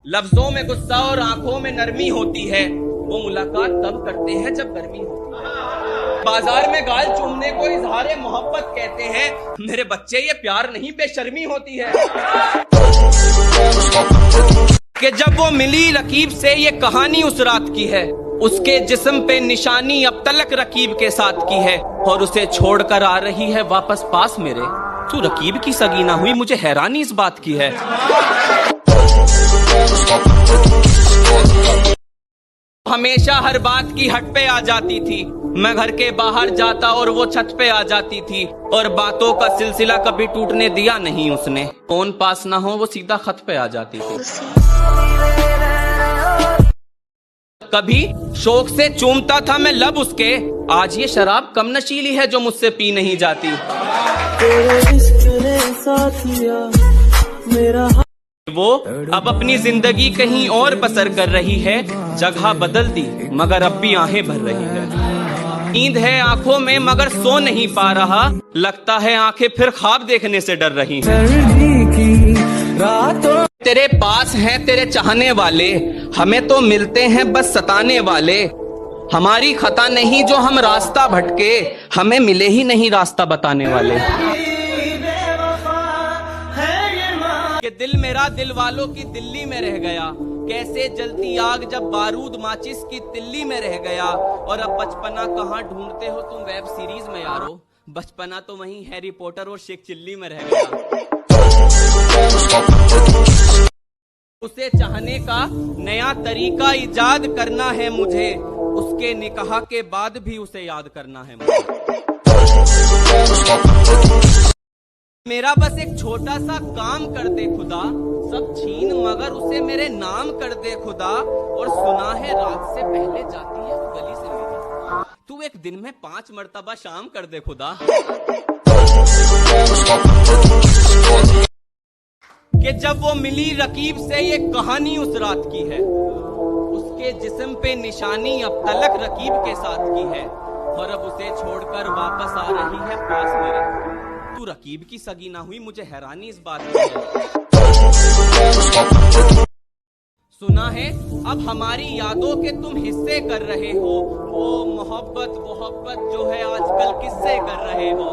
लफ्जों में गुस्सा और आंखों में नरमी होती है, वो मुलाकात तब करते हैं जब गर्मी होती है। बाजार में गाल चूमने को इजहारे मोहब्बत कहते हैं, मेरे बच्चे ये प्यार नहीं बेशर्मी होती है। कि जब वो मिली रकीब से ये कहानी उस रात की है, उसके जिस्म पे निशानी अब तलक रकीब के साथ की है, और उसे छोड़कर आ रही है वापस पास मेरे। तू रकीब की सगी ना हुई, मुझे हैरानी इस बात की है। हमेशा हर बात की हट पे आ जाती थी, मैं घर के बाहर जाता और वो छत पे आ जाती थी, और बातों का सिलसिला कभी टूटने दिया नहीं उसने। फोन पास ना हो वो सीधा खत पे आ जाती थी। कभी शौक से चूमता था मैं लब उसके, आज ये शराब कम नशीली है जो मुझसे पी नहीं जाती। वो अब अपनी जिंदगी कहीं और बसर कर रही है, जगह बदल दी मगर अब भी आहें भर रही है। नींद है आंखों में मगर सो नहीं पा रहा, लगता है आंखें फिर ख्वाब देखने से डर रही हैं। तेरे पास हैं तेरे चाहने वाले, हमें तो मिलते हैं बस सताने वाले। हमारी खता नहीं जो हम रास्ता भटके, हमें मिले ही नहीं रास्ता बताने वाले। कि दिल मेरा दिल वालों की दिल्ली में रह गया, कैसे जलती आग जब बारूद माचिस की तिल्ली में रह गया। और अब बचपना कहाँ ढूंढते हो तुम वेब सीरीज में यारो, बचपना तो वहीं हैरी पॉटर और शेख चिल्ली में रह गया। उसे चाहने का नया तरीका इजाद करना है मुझे, उसके निकाह के बाद भी उसे याद करना है मुझे। मेरा बस एक छोटा सा काम कर दे खुदा, सब छीन मगर उसे मेरे नाम कर दे खुदा। और सुना है रात से पहले जाती है वो गली से मेरी, तू एक दिन में 5 मर्तबा शाम कर दे खुदा। कि जब वो मिली रकीब से ये कहानी उस रात की है, उसके जिस्म पे निशानी अब तलक रकीब के साथ की है, और अब उसे छोड़कर वापस आ रही है पास मेरे। तू रकीब की सगी ना हुई, मुझे हैरानी इस बात की है। सुना है अब हमारी यादों के तुम हिस्से कर रहे हो, वो मोहब्बत जो है आजकल किससे कर रहे हो।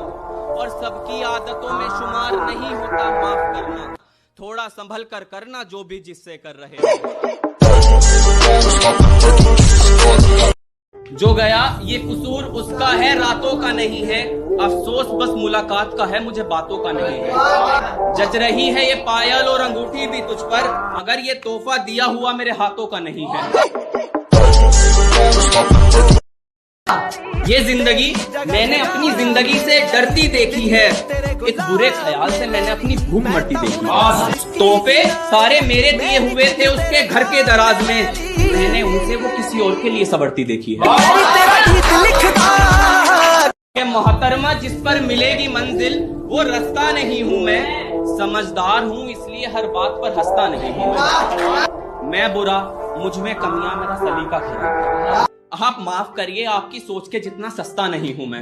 और सबकी आदतों में शुमार नहीं होता माफ करना, थोड़ा संभल कर करना जो भी जिससे कर रहे हो। जो गया ये कसूर उसका है, रातों का नहीं है। अफसोस बस मुलाकात का है, मुझे बातों का नहीं है। जच रही है ये पायल और अंगूठी भी तुझ पर, मगर ये तोहफा दिया हुआ मेरे हाथों का नहीं है। ये जिंदगी मैंने अपनी जिंदगी से डरती देखी है, एक बुरे ख्याल से मैंने अपनी भूख मरती देखी। तोहफे सारे मेरे दिए हुए थे उसके घर के दराज में, मैंने उनसे वो किसी और के लिए सवरती देखी है। मोहतरमा जिस पर मिलेगी मंजिल वो रास्ता नहीं हूँ मैं, समझदार हूँ इसलिए हर बात पर हंसता नहीं हूँ मैं। बुरा मुझ में कमियां, मेरा सलीका खराब, आप माफ करिए आपकी सोच के जितना सस्ता नहीं हूँ मैं।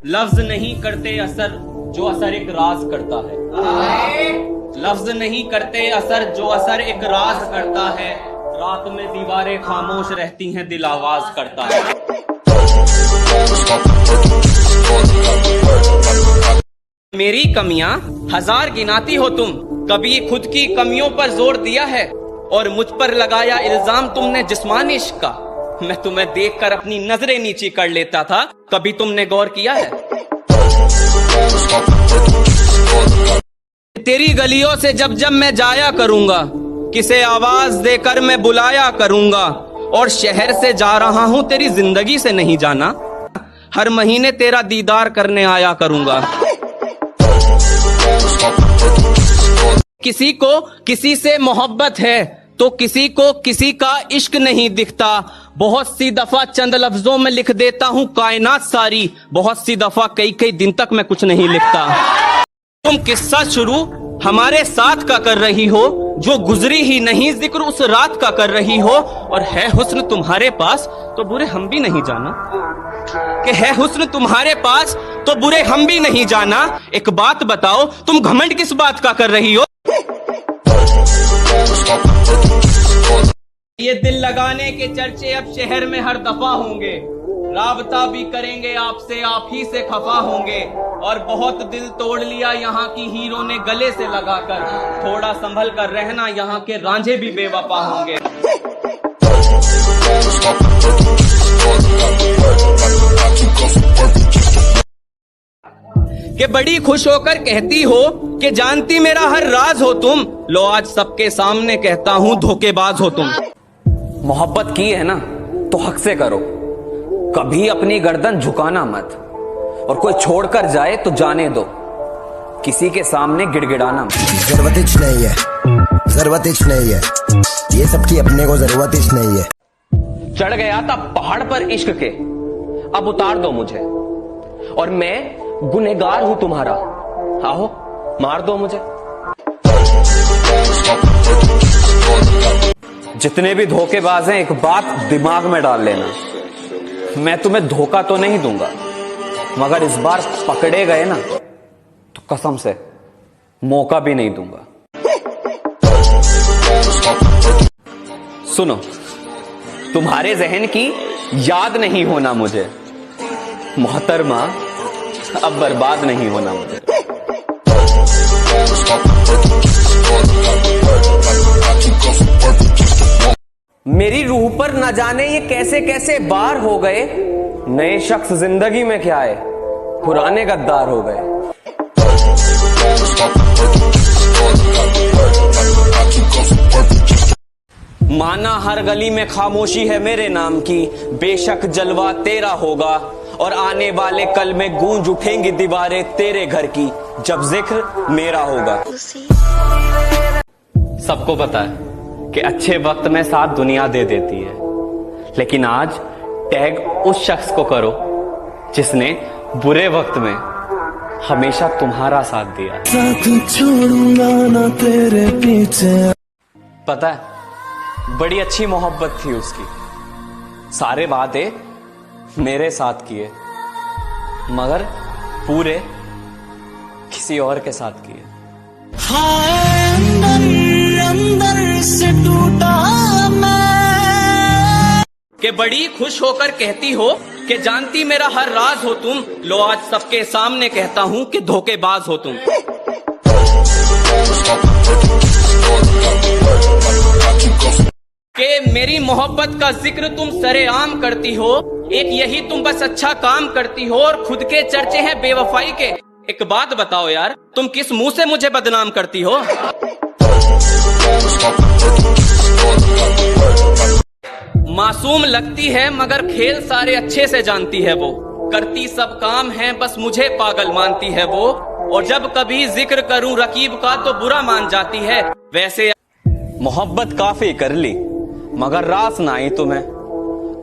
लफ्ज नहीं करते असर जो असर एक राज करता है, लफ्ज नहीं करते असर जो असर एक राज करता है। रात में दीवारें खामोश रहती हैं, दिल आवाज करता है। मेरी कमियां 1000 गिनाती हो तुम, कभी खुद की कमियों पर जोर दिया है, और मुझ पर लगाया इल्जाम तुमने जिस्मानी इश्क का। मैं तुम्हें देखकर अपनी नजरें नीची कर लेता था, कभी तुमने गौर किया है। तेरी गलियों से जब जब मैं जाया करूंगा, किसे आवाज देकर मैं बुलाया करूंगा। और शहर से जा रहा हूं तेरी जिंदगी से नहीं जाना, हर महीने तेरा दीदार करने आया करूंगा। किसी को किसी से मोहब्बत है तो किसी को किसी का इश्क नहीं दिखता। बहुत सी दफा चंद लफ्जों में लिख देता हूँ कायनात सारी, बहुत सी दफा कई कई दिन तक मैं कुछ नहीं लिखता। तुम किस्सा शुरू हमारे साथ का कर रही हो, जो गुजरी ही नहीं जिक्र उस रात का कर रही हो। और है हुस्न तुम्हारे पास तो बुरे हम भी नहीं जाना, कि है हुस्न तुम्हारे पास तो बुरे हम भी नहीं जाना। एक बात बताओ, तुम घमंड किस बात का कर रही हो? ये दिल लगाने के चर्चे अब शहर में हर दफा होंगे। राबता भी करेंगे आपसे, आप ही से खफा होंगे। और बहुत दिल तोड़ लिया यहाँ की हीरो ने गले से लगाकर। थोड़ा संभल कर रहना, यहाँ के रांझे भी बेवफा होंगे। कि बड़ी खुश होकर कहती हो कि जानती मेरा हर राज हो तुम। लो आज सबके सामने कहता हूँ धोखेबाज हो तुम। मोहब्बत की है ना तो हक से करो, कभी अपनी गर्दन झुकाना मत। और कोई छोड़कर जाए तो जाने दो, किसी के सामने गिड़गिड़ाना मत। जरूरत ही नहीं है, जरूरत ही नहीं है, ये सबकी अपने को जरूरत ही नहीं है। चढ़ गया था पहाड़ पर इश्क के, अब उतार दो मुझे। और मैं गुनहगार हूं तुम्हारा, आओ मार दो मुझे। जितने भी धोखेबाज हैं, एक बात दिमाग में डाल लेना, मैं तुम्हें धोखा तो नहीं दूंगा, मगर इस बार पकड़े गए ना तो कसम से मौका भी नहीं दूंगा। सुनो, तुम्हारे जहन की याद नहीं होना मुझे, मोहतरमा अब बर्बाद नहीं होना मुझे। मेरी रूह पर न जाने ये कैसे कैसे बार हो गए, नए शख्स जिंदगी में क्या है, पुराने गद्दार हो गए। माना हर गली में खामोशी है मेरे नाम की, बेशक जलवा तेरा होगा। और आने वाले कल में गूंज उठेंगी दीवारें तेरे घर की, जब जिक्र मेरा होगा। सबको पता है कि अच्छे वक्त में साथ दुनिया दे देती है, लेकिन आज टैग उस शख्स को करो जिसने बुरे वक्त में हमेशा तुम्हारा साथ दिया। साथ छोड़ूंगा ना तेरे पीछे। पता है, बड़ी अच्छी मोहब्बत थी उसकी, सारे वादे मेरे साथ किए, मगर पूरे किसी और के साथ किए। अंदर से टूटा मैं। कि बड़ी खुश होकर कहती हो कि जानती मेरा हर राज हो तुम। लो आज सबके सामने कहता हूँ कि धोखेबाज हो तुम। कि मेरी मोहब्बत का जिक्र तुम सरेआम करती हो, एक यही तुम बस अच्छा काम करती हो, और खुद के चर्चे हैं बेवफाई के। एक बात बताओ यार, तुम किस मुंह से मुझे बदनाम करती हो? मासूम लगती है मगर खेल सारे अच्छे से जानती है वो। करती सब काम है, बस मुझे पागल मानती है वो। और जब कभी जिक्र करूं रकीब का तो बुरा मान जाती है। वैसे मोहब्बत काफी कर ली मगर रास ना आई तुम्हें।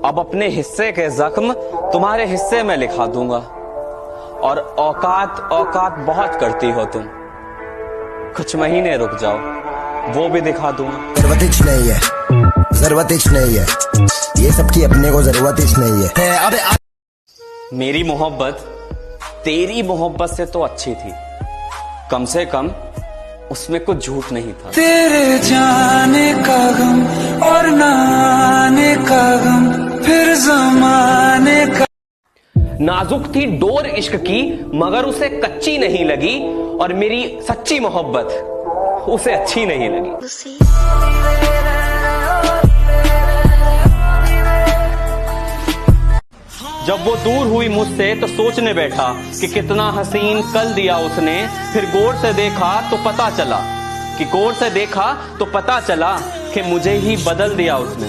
अब अपने हिस्से के जख्म तुम्हारे हिस्से में लिखा दूंगा। और औकात औकात बहुत करती हो तुम, कुछ महीने रुक जाओ, वो भी दिखा दूंगा। जरूरत ही नहीं है, जरूरत ही नहीं है, ये सबकी अपने को जरूरत ही नहीं है। अबे मेरी मोहब्बत तेरी मोहब्बत से तो अच्छी थी, कम से कम उसमें कुछ झूठ नहीं था। तेरे जाने का गम और न आने का गम, फिर जमाने का। नाजुक थी डोर इश्क की मगर उसे कच्ची नहीं लगी, और मेरी सच्ची मोहब्बत उसे अच्छी नहीं लगी। जब वो दूर हुई मुझसे तो सोचने बैठा कि कितना हसीन कल दिया उसने। फिर गौर से देखा तो पता चला कि मुझे ही बदल दिया उसने।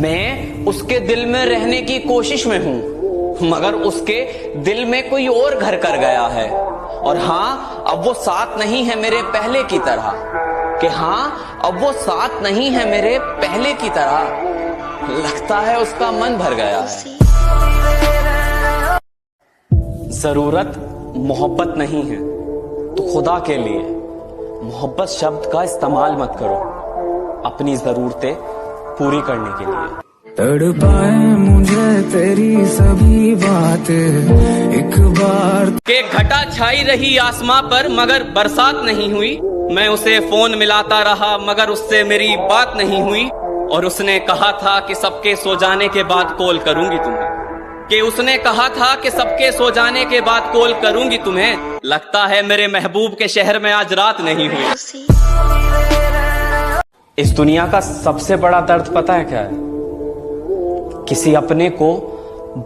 मैं उसके दिल में रहने की कोशिश में हूं, मगर उसके दिल में कोई और घर कर गया है। और हाँ, अब वो साथ नहीं है मेरे पहले की तरह, कि हाँ अब वो साथ नहीं है मेरे पहले की तरह। लगता है उसका मन भर गया है। जरूरत मोहब्बत नहीं है तो खुदा के लिए मोहब्बत शब्द का इस्तेमाल मत करो अपनी जरूरतें पूरी करने के लिए। तड़पाए मुझे तेरी सभी बातें एक बार। के घटा छाई रही आसमां पर मगर बरसात नहीं हुई। मैं उसे फोन मिलाता रहा मगर उससे मेरी बात नहीं हुई। और उसने कहा था कि सबके सो जाने के बाद कॉल करूंगी तुम्हें। कि उसने कहा था कि सबके सो जाने के बाद कॉल करूंगी तुम्हें। लगता है मेरे महबूब के शहर में आज रात नहीं हुई। इस दुनिया का सबसे बड़ा दर्द पता है क्या है? किसी अपने को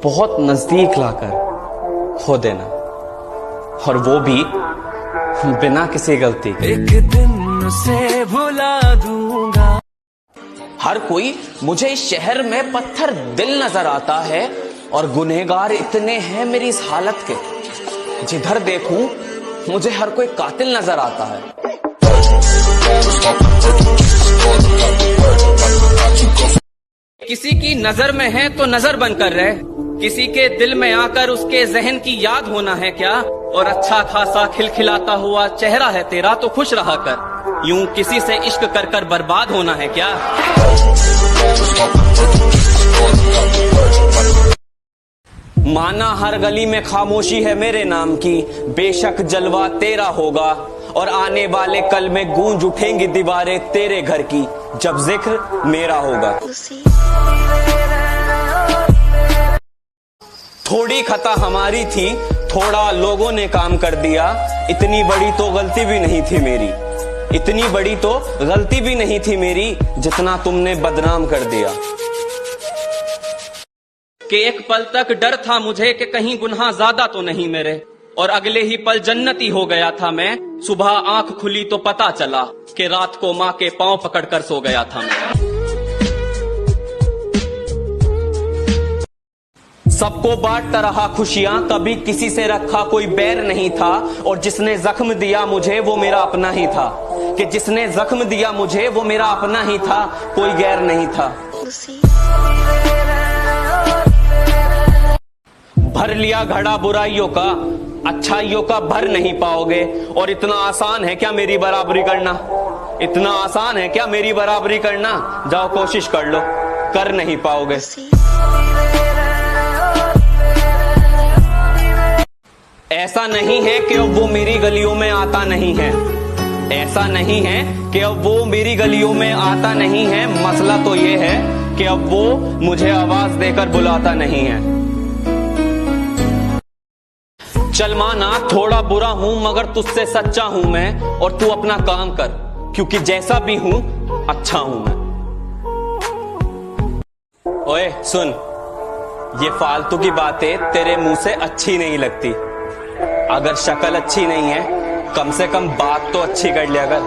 बहुत नजदीक लाकर खो देना, और वो भी बिना किसी गलती के। एक दिन से भुला दूंगा। हर कोई मुझे इस शहर में पत्थर दिल नजर आता है, और गुनहगार इतने हैं मेरी इस हालत के। जिधर देखूं मुझे हर कोई कातिल नजर आता है। किसी की नजर में है तो नजर बनकर रहे, किसी के दिल में आकर उसके जहन की याद होना है क्या। और अच्छा खासा खिलखिलाता हुआ चेहरा है तेरा तो खुश रहा कर। यूं किसी से इश्क कर कर बर्बाद होना है क्या। माना हर गली में खामोशी है मेरे नाम की, बेशक जलवा तेरा होगा। और आने वाले कल में गूंज उठेंगी दीवारें तेरे घर की, जब जिक्र मेरा होगा। थोड़ी खता हमारी थी, थोड़ा लोगों ने काम कर दिया। इतनी बड़ी तो गलती भी नहीं थी मेरी, इतनी बड़ी तो गलती भी नहीं थी मेरी, जितना तुमने बदनाम कर दिया। कि एक पल तक डर था मुझे कि कहीं गुनाह ज्यादा तो नहीं मेरे, और अगले ही पल जन्नती हो गया था मैं। सुबह आंख खुली तो पता चला कि रात को माँ के पांव पकड़कर सो गया था मैं। सबको बांटता रहा खुशियां, कभी किसी से रखा कोई बैर नहीं था। और जिसने जख्म दिया मुझे वो मेरा अपना ही था, कि जिसने जख्म दिया मुझे वो मेरा अपना ही था, कोई गैर नहीं था। भर लिया घड़ा बुराइयों का, अच्छाइयों का भर नहीं पाओगे। और इतना आसान है क्या मेरी बराबरी करना, इतना आसान है क्या मेरी बराबरी करना। जाओ कोशिश कर लो, कर नहीं पाओगे। ऐसा नहीं है कि अब वो मेरी गलियों में आता नहीं है, ऐसा नहीं है कि अब वो मेरी गलियों में आता नहीं है। मसला तो ये है कि अब वो मुझे आवाज देकर बुलाता नहीं है। चल माना थोड़ा बुरा हूं मगर तुझसे सच्चा हूं मैं, और तू अपना काम कर, क्योंकि जैसा भी हूं अच्छा हूं मैं। ओए सुन, ये फालतू की बातें तेरे मुंह से अच्छी नहीं लगती। अगर शक्ल अच्छी नहीं है, कम से कम बात तो अच्छी कर लिया कर।